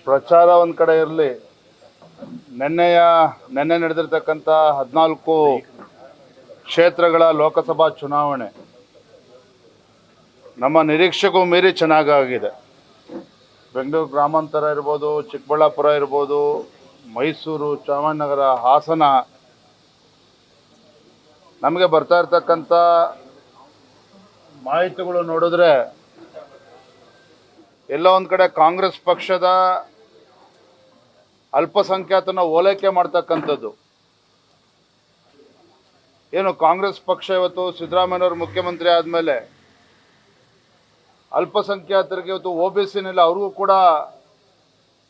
ಪ್ರಚಾರ ಒಂದು ಕಡೆ ಇರಲಿ. ನಿನ್ನೆ ನಡೆದಿರ್ತಕ್ಕಂಥ 14 ಕ್ಷೇತ್ರಗಳ ಲೋಕಸಭಾ ಚುನಾವಣೆ ನಮ್ಮ ನಿರೀಕ್ಷೆಗೂ ಮೀರಿ ಚೆನ್ನಾಗಿದೆ. ಬೆಂಗಳೂರು ಗ್ರಾಮಾಂತರ ಇರ್ಬೋದು, ಚಿಕ್ಕಬಳ್ಳಾಪುರ ಇರ್ಬೋದು, ಮೈಸೂರು, ಚಾಮರಾಜನಗರ, ಹಾಸನ, ನಮಗೆ ಬರ್ತಾ ಇರ್ತಕ್ಕಂಥ ಮಾಹಿತಿಗಳು ನೋಡಿದ್ರೆ ಎಲ್ಲೋ ಒಂದು ಕಡೆ ಕಾಂಗ್ರೆಸ್ ಪಕ್ಷದ ಅಲ್ಪಸಂಖ್ಯಾತನ ಓಲೈಕೆ ಮಾಡ್ತಕ್ಕಂಥದ್ದು. ಏನು ಕಾಂಗ್ರೆಸ್ ಪಕ್ಷ ಇವತ್ತು ಸಿದ್ದರಾಮಯ್ಯನವರು ಮುಖ್ಯಮಂತ್ರಿ ಆದಮೇಲೆ ಅಲ್ಪಸಂಖ್ಯಾತರಿಗೆ ಇವತ್ತು OBCನಲ್ಲಿ ಅವ್ರಿಗೂ ಕೂಡ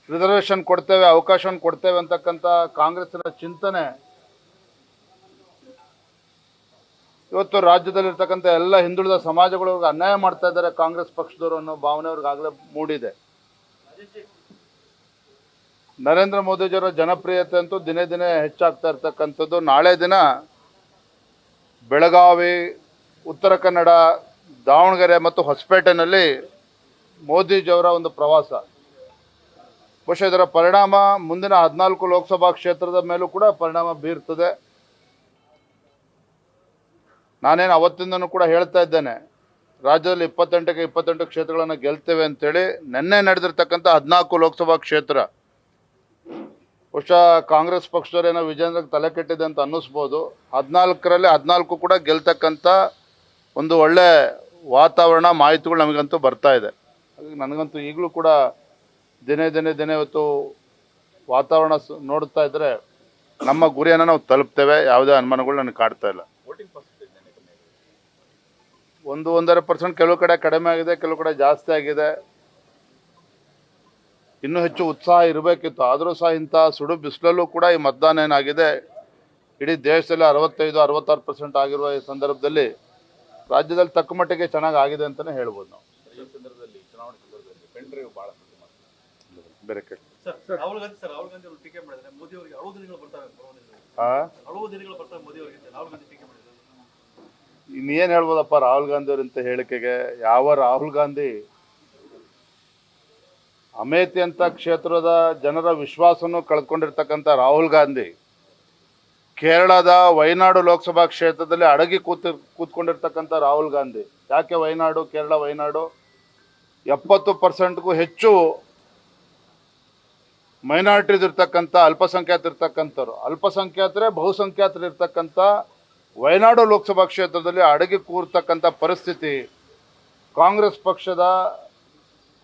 ರಿಸರ್ವೇಷನ್ ಕೊಡ್ತೇವೆ, ಅವಕಾಶ ಕೊಡ್ತೇವೆ ಅಂತಕ್ಕಂಥ ಕಾಂಗ್ರೆಸ್ಸಿನ ಚಿಂತನೆ ಇವತ್ತು ರಾಜ್ಯದಲ್ಲಿರ್ತಕ್ಕಂಥ ಎಲ್ಲ ಹಿಂದುಳಿದ ಸಮಾಜಗಳಿಗೆ ಅನ್ಯಾಯ ಮಾಡ್ತಾ ಇದ್ದಾರೆ ಕಾಂಗ್ರೆಸ್ ಪಕ್ಷದವರು ಅನ್ನೋ ಭಾವನೆ ಅವ್ರಿಗಾಗಲೇ ಮೂಡಿದೆ. ನರೇಂದ್ರ ಮೋದಿಜಿಯವರ ಜನಪ್ರಿಯತೆ ಅಂತೂ ದಿನೇ ದಿನೇ ಹೆಚ್ಚಾಗ್ತಾ ಇರ್ತಕ್ಕಂಥದ್ದು. ನಾಳೆ ದಿನ ಬೆಳಗಾವಿ, ಉತ್ತರ ಕನ್ನಡ, ದಾವಣಗೆರೆ ಮತ್ತು ಹೊಸಪೇಟೆನಲ್ಲಿ ಮೋದಿಜಿಯವರ ಒಂದು ಪ್ರವಾಸ. ಬಹುಶಃ ಇದರ ಪರಿಣಾಮ ಮುಂದಿನ 14 ಲೋಕಸಭಾ ಕ್ಷೇತ್ರದ ಮೇಲೂ ಕೂಡ ಪರಿಣಾಮ ಬೀರ್ತದೆ. ನಾನೇನು ಅವತ್ತಿಂದನೂ ಕೂಡ ಹೇಳ್ತಾ ಇದ್ದೇನೆ, ರಾಜ್ಯದಲ್ಲಿ 28ಕ್ಕೆ 28 ಕ್ಷೇತ್ರಗಳನ್ನು ಗೆಲ್ತೇವೆ ಅಂತೇಳಿ. ನಿನ್ನೆ ನಡೆದಿರ್ತಕ್ಕಂಥ 14 ಲೋಕಸಭಾ ಕ್ಷೇತ್ರ ಬಹುಶಃ ಕಾಂಗ್ರೆಸ್ ಪಕ್ಷದವರೇನೋ ವಿಜೇಂದ್ರಕ್ಕೆ ತಲೆ ಕೆಟ್ಟಿದೆ ಅಂತ ಅನ್ನಿಸ್ಬೋದು. 14ರಲ್ಲಿ 14 ಕೂಡ ಗೆಲ್ತಕ್ಕಂಥ ಒಂದು ಒಳ್ಳೆ ವಾತಾವರಣ, ಮಾಹಿತಿಗಳು ನಮಗಂತೂ ಬರ್ತಾ ಇದೆ. ಹಾಗಾಗಿ ನನಗಂತೂ ಈಗಲೂ ಕೂಡ ದಿನೇ ಇವತ್ತು ವಾತಾವರಣ ನೋಡ್ತಾ ಇದ್ದರೆ ನಮ್ಮ ಗುರಿಯನ್ನು ನಾವು ತಲುಪ್ತೇವೆ. ಯಾವುದೇ ಅನುಮಾನಗಳು ನನಗೆ ಕಾಡ್ತಾ ಇಲ್ಲ. 1-1.5% ಕೆಲವು ಕಡೆ ಕಡಿಮೆ ಆಗಿದೆ, ಕೆಲವು ಕಡೆ ಜಾಸ್ತಿ ಆಗಿದೆ. ಇನ್ನೂ ಹೆಚ್ಚು ಉತ್ಸಾಹ ಇರಬೇಕಿತ್ತು. ಆದರೂ ಸಹ ಇಂಥ ಸುಡು ಬಿಸಿಲಲ್ಲೂ ಕೂಡ ಈ ಮತದಾನ ಏನಾಗಿದೆ, ಇಡೀ ದೇಶದಲ್ಲಿ 65-66% ಆಗಿರುವ ಈ ಸಂದರ್ಭದಲ್ಲಿ ರಾಜ್ಯದಲ್ಲಿ ತಕ್ಕ ಮಟ್ಟಿಗೆ ಚೆನ್ನಾಗಿ ಆಗಿದೆ ಅಂತಲೇ ಹೇಳ್ಬೋದು ನಾವು. ಈ ಸಂದರ್ಭದಲ್ಲಿ ಚುನಾವಣೆ ಸಂದರ್ಭದಲ್ಲಿ ಪೆಂಡ್ರೈವ್ ಭಾಳ ಬೇರೆ ಕಡೆ ರಾಹುಲ್ ಗಾಂಧಿ ಅವರು ಟೀಕೆ ಮಾಡಿದ್ದಾರೆ. ಮೋದಿ ಅವರಿಗೆ ಹಲವು ದಿನಗಳು ಬರ್ತಾರೆ. ಇನ್ನೇನು ಹೇಳ್ಬೋದಪ್ಪ ರಾಹುಲ್ ಗಾಂಧಿ ಅವರಿಂತ ಹೇಳಿಕೆಗೆ. ಯಾವ ರಾಹುಲ್ ಗಾಂಧಿ ಅಮೇಥಿ ಅಂತ ಕ್ಷೇತ್ರದ ಜನರ ವಿಶ್ವಾಸವನ್ನು ಕಳೆದುಕೊಂಡಿರ್ತಕ್ಕಂಥ ರಾಹುಲ್ ಗಾಂಧಿ ಕೇರಳದ ವಯನಾಡು ಲೋಕಸಭಾ ಕ್ಷೇತ್ರದಲ್ಲಿ ಅಡಗಿ ಕೂತ್ಕೊಂಡಿರ್ತಕ್ಕಂಥ ರಾಹುಲ್ ಗಾಂಧಿ. ಯಾಕೆ ವಯನಾಡು, ಕೇರಳ ವಯನಾಡು 70%ಗೂ ಹೆಚ್ಚು ಮೈನಾರಿಟೀಸ್ ಇರ್ತಕ್ಕಂಥ, ಅಲ್ಪಸಂಖ್ಯಾತರಿರ್ತಕ್ಕಂಥವ್ರು, ಅಲ್ಪಸಂಖ್ಯಾತರೇ ಬಹುಸಂಖ್ಯಾತರು ಇರ್ತಕ್ಕಂಥ ವಯನಾಡು ಲೋಕಸಭಾ ಕ್ಷೇತ್ರದಲ್ಲಿ ಅಡಗಿ ಕೂರ್ತಕ್ಕಂಥ ಪರಿಸ್ಥಿತಿ ಕಾಂಗ್ರೆಸ್ ಪಕ್ಷದ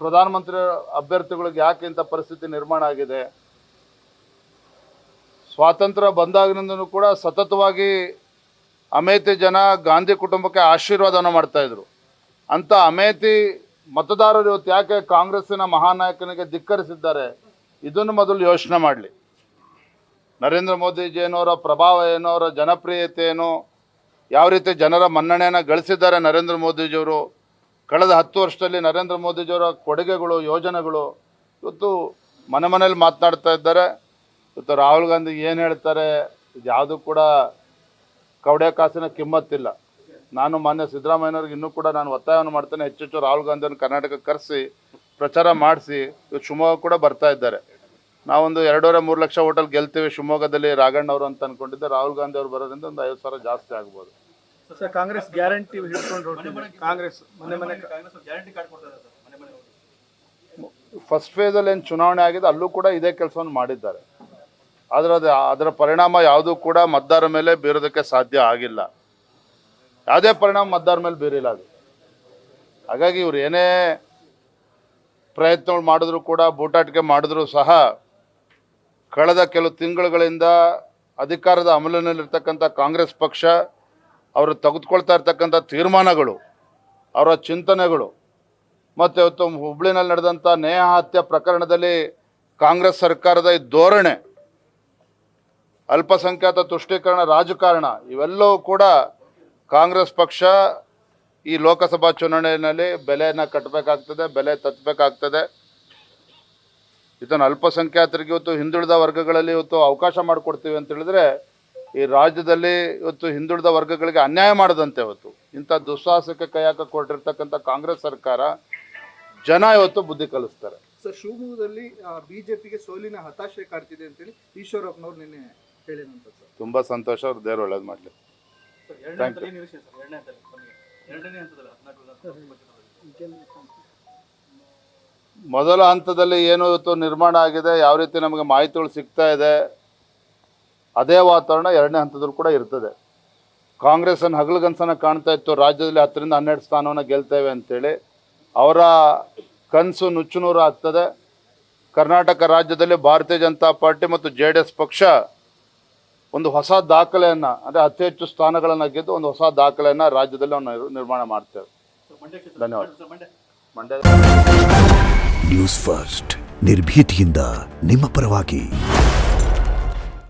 ಪ್ರಧಾನಮಂತ್ರಿ ಅಭ್ಯರ್ಥಿಗಳಿಗೆ ಯಾಕೆ ಇಂಥ ಪರಿಸ್ಥಿತಿ ನಿರ್ಮಾಣ ಆಗಿದೆ? ಸ್ವಾತಂತ್ರ್ಯ ಬಂದಾಗಿನಿಂದನೂ ಕೂಡ ಸತತವಾಗಿ ಅಮೇಥಿ ಜನ ಗಾಂಧಿ ಕುಟುಂಬಕ್ಕೆ ಆಶೀರ್ವಾದವನ್ನು ಮಾಡ್ತಾಯಿದ್ರು. ಅಂಥ ಅಮೇಥಿ ಮತದಾರರು ಇವತ್ತು ಯಾಕೆ ಕಾಂಗ್ರೆಸ್ಸಿನ ಮಹಾನಾಯಕನಿಗೆ ಧಿಕ್ಕರಿಸಿದ್ದಾರೆ? ಇದನ್ನು ಮೊದಲು ಯೋಚನೆ ಮಾಡಲಿ. ನರೇಂದ್ರ ಮೋದಿಜಿ ಏನೋರ ಪ್ರಭಾವ ಏನೋ, ಅವರ ಜನಪ್ರಿಯತೆ ಏನೋ, ಯಾವ ರೀತಿ ಜನರ ಮನ್ನಣೆಯನ್ನು ಗಳಿಸಿದ್ದಾರೆ ನರೇಂದ್ರ ಮೋದಿಜಿಯವರು. ಕಳೆದ 10 ವರ್ಷದಲ್ಲಿ ನರೇಂದ್ರ ಮೋದಿಜಿಯವರ ಕೊಡುಗೆಗಳು, ಯೋಜನೆಗಳು ಇವತ್ತು ಮನೇಲಿ ಮಾತನಾಡ್ತಾ ಇದ್ದಾರೆ. ಇವತ್ತು ರಾಹುಲ್ ಗಾಂಧಿ ಏನು ಹೇಳ್ತಾರೆ, ಇದು ಯಾವುದೂ ಕೂಡ ಕವಡೆ ಕಾಸಿನ ಕಿಮ್ಮತ್ತಿಲ್ಲ. ನಾನು ಮಾನ್ಯ ಸಿದ್ದರಾಮಯ್ಯನವ್ರಿಗೆ ಇನ್ನೂ ಕೂಡ ನಾನು ಒತ್ತಾಯವನ್ನು ಮಾಡ್ತೇನೆ, ಹೆಚ್ಚೆಚ್ಚು ರಾಹುಲ್ ಗಾಂಧಿಯನ್ನು ಕರ್ನಾಟಕಕ್ಕೆ ಕರೆಸಿ ಪ್ರಚಾರ ಮಾಡಿಸಿ. ಇವತ್ತು ಶಿವಮೊಗ್ಗ ಕೂಡ ಬರ್ತಾ ಇದ್ದಾರೆ. ನಾವೊಂದು 2.5-3 ಲಕ್ಷ ಹೋಟೆಲ್ ಗೆಲ್ತೀವಿ ಶಿವಮೊಗ್ಗದಲ್ಲಿ ರಾಘಣ್ಣ ಅವರು ಅಂತ ಅಂದ್ಕೊಂಡಿದ್ದೆ. ರಾಹುಲ್ ಗಾಂಧಿ ಅವರು ಬರೋದ್ರಿಂದ ಒಂದು 50,000 ಜಾಸ್ತಿ ಆಗ್ಬೋದು. ಸರ್, ಕಾಂಗ್ರೆಸ್ ಗ್ಯಾರಂಟಿ ಹಿಡ್ಕೊಂಡು ಕಾಂಗ್ರೆಸ್ ಮನೆ ಫಸ್ಟ್ ಫೇಸಲ್ಲಿ ಏನು ಚುನಾವಣೆ ಆಗಿದೆ ಅಲ್ಲೂ ಕೂಡ ಇದೇ ಕೆಲಸವನ್ನು ಮಾಡಿದ್ದಾರೆ. ಆದರೆ ಅದರ ಪರಿಣಾಮ ಯಾವುದೂ ಕೂಡ ಮತದಾರರ ಮೇಲೆ ಬೀರೋದಕ್ಕೆ ಸಾಧ್ಯ ಆಗಿಲ್ಲ. ಯಾವುದೇ ಪರಿಣಾಮ ಮತದಾರರ ಮೇಲೆ ಬೀರಿಲ್ಲ ಅದು. ಹಾಗಾಗಿ ಇವ್ರು ಏನೇ ಪ್ರಯತ್ನಗಳು ಮಾಡಿದ್ರು ಕೂಡ, ಬೂಟಾಟಿಕೆ ಮಾಡಿದ್ರು ಸಹ ಕಳೆದ ಕೆಲವು ತಿಂಗಳುಗಳಿಂದ ಅಧಿಕಾರದ ಅಮಲಿನಲ್ಲಿರ್ತಕ್ಕಂಥ ಕಾಂಗ್ರೆಸ್ ಪಕ್ಷ ಅವರು ತೆಗೆದುಕೊಳ್ತಾ ಇರ್ತಕ್ಕಂಥ ತೀರ್ಮಾನಗಳು, ಅವರ ಚಿಂತನೆಗಳು, ಮತ್ತು ಇವತ್ತು ಹುಬ್ಳಿನಲ್ಲಿ ನಡೆದಂಥ ನೇಹಾ ಹತ್ಯೆ ಪ್ರಕರಣದಲ್ಲಿ ಕಾಂಗ್ರೆಸ್ ಸರ್ಕಾರದ ಈ ಧೋರಣೆ, ಅಲ್ಪಸಂಖ್ಯಾತ ತುಷ್ಟೀಕರಣ ರಾಜಕಾರಣ, ಇವೆಲ್ಲವೂ ಕೂಡ ಕಾಂಗ್ರೆಸ್ ಪಕ್ಷ ಈ ಲೋಕಸಭಾ ಚುನಾವಣೆಯಲ್ಲಿ ಬೆಲೆಯನ್ನು ಕಟ್ಟಬೇಕಾಗ್ತದೆ, ಬೆಲೆ ತತ್ತಬೇಕಾಗ್ತದೆ. ಇದನ್ನು ಅಲ್ಪಸಂಖ್ಯಾತರಿಗೆ ಇವತ್ತು ಹಿಂದುಳಿದ ವರ್ಗಗಳಲ್ಲಿ ಇವತ್ತು ಅವಕಾಶ ಮಾಡಿಕೊಡ್ತೀವಿ ಅಂತ ಹೇಳಿದ್ರೆ ಈ ರಾಜ್ಯದಲ್ಲಿ ಇವತ್ತು ಹಿಂದುಳಿದ ವರ್ಗಗಳಿಗೆ ಅನ್ಯಾಯ ಮಾಡದಂತೆ ಇವತ್ತು ಇಂಥ ದುಸ್ಸಾಹಸಕ್ಕೆ ಕೈ ಹಾಕಿ ಕೊಟ್ಟಿರ್ತಕ್ಕಂಥ ಕಾಂಗ್ರೆಸ್ ಸರ್ಕಾರ ಜನ ಇವತ್ತು ಬುದ್ಧಿ ಕಲಿಸ್ತಾರೆ. ಸರ್, ಶಿವಮೊಗ್ಗದಲ್ಲಿ ಬಿಜೆಪಿಗೆ ಸೋಲಿನ ಹತಾಶೆ ಕಾಡ್ತಿದೆ ಅಂತೇಳಿ ಈಶ್ವರಪ್ಪನವ್ರು ನಿನ್ನೆ ಹೇಳಿದಂತ ಸರ್. ತುಂಬ ಸಂತೋಷ, ಅವ್ರು ದೇವ್ರು ಒಳ್ಳೇದು ಮಾಡಲಿ. ಮೊದಲ ಹಂತದಲ್ಲಿ ಏನು ಇವತ್ತು ನಿರ್ಮಾಣ ಆಗಿದೆ, ಯಾವ ರೀತಿ ನಮಗೆ ಮಾಹಿತಿಗಳು ಸಿಗ್ತಾ ಇದೆ, ಅದೇ ವಾತಾವರಣ ಎರಡನೇ ಹಂತದಲ್ಲೂ ಕೂಡ ಇರ್ತದೆ. ಕಾಂಗ್ರೆಸ್ಸನ್ನು ಹಗಲುಗನಸನ್ನ ಕಾಣ್ತಾ ಇತ್ತು, ರಾಜ್ಯದಲ್ಲಿ 10ರಿಂದ 12 ಸ್ಥಾನವನ್ನು ಗೆಲ್ತೇವೆ ಅಂತೇಳಿ. ಅವರ ಕನಸು ನುಚ್ಚುನೂರು ಆಗ್ತದೆ. ಕರ್ನಾಟಕ ರಾಜ್ಯದಲ್ಲಿ ಭಾರತೀಯ ಜನತಾ ಪಾರ್ಟಿ ಮತ್ತು JDS ಪಕ್ಷ ಒಂದು ಹೊಸ ದಾಖಲೆಯನ್ನು, ಅಂದರೆ ಅತಿ ಹೆಚ್ಚು ಸ್ಥಾನಗಳನ್ನು ಗೆದ್ದು ಒಂದು ಹೊಸ ದಾಖಲೆಯನ್ನು ರಾಜ್ಯದಲ್ಲಿ ನಾವು ನಿರ್ಮಾಣ ಮಾಡ್ತೇವೆ. ಧನ್ಯವಾದ. ಮಂಡ್ಯ ನ್ಯೂಸ್ ಫಸ್ಟ್ ನಿರ್ಭೀತಿಯಿಂದ ನಿಮ್ಮ ಪರವಾಗಿ.